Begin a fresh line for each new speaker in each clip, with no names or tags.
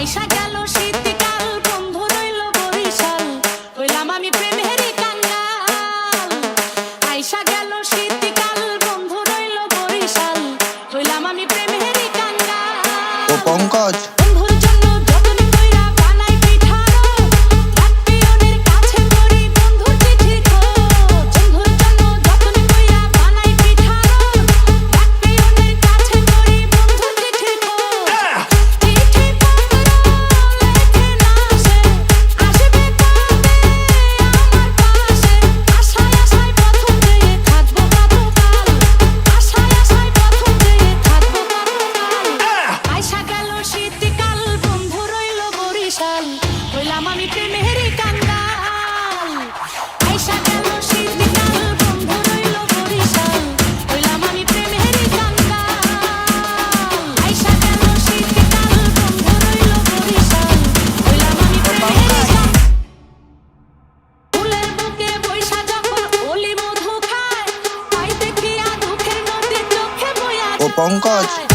আইসা গেল শীতকাল, বন্ধু রইল বরিশাল, হইলাম আমি প্রেমেরই কাঙ্গাল। আইসা গেল শীতকাল, বন্ধু রইল বরিশাল, হইলাম আমি প্রেমেরই কাঙ্গাল।
ও পঙ্কজ
বন্ধুর জন্য যতন কইরা বানাই পিঠারো, ডাকপিয়নের কাছে করি বন্ধুর চিঠি খোঁজ। বন্ধুর জন্য যতন কইরা বানাই পিঠারো, ডাকপিয়নের কাছে করি বন্ধুর চিঠি খোঁজ। চিঠি পত্র লেখে না সে, আসবে কবে আমার পাশে। আশায় আশায় প্রথম যেয়ে থাকবো কতকাল, আশায় আশায় প্রথম যেয়ে থাকবো কতকাল। আইসা গেল শীতকাল, বন্ধু রইল বরিশাল, হইলাম আমি প্রেমেরই কাঙ্গাল। আইসা গেল শীতকাল, বন্ধু রইল বরিশাল, হইলাম আমি প্রেমেরই কাঙ্গাল। আইসা গেল শীতকাল, বন্ধু রইল বরিশাল, হইলাম আমি প্রেমেরই কাঙ্গাল। ফুলের বুকে বইসা যখন অলি মধু খায়, তাই দেখিয়া দুঃখের নদী চোখে বইয়া
ও পঙ্কজ
যায়।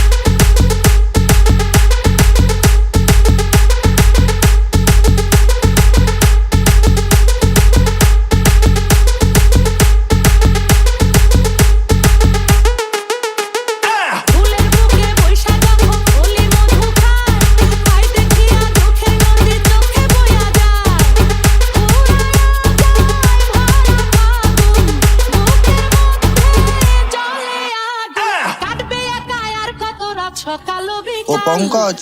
ফুলের বুকে বইসা যখন অলি মধু খায়, তাই দেখিয়া দুঃখের নদী চোখে বইয়া যায়। ফুরায়া যায় ভরা ফাগুন, বুকের মধ্যে জ্বলে আগুন, কাটবে একা আর কত রাত সকাল ও
ও
বিকাল।
পঙ্কজ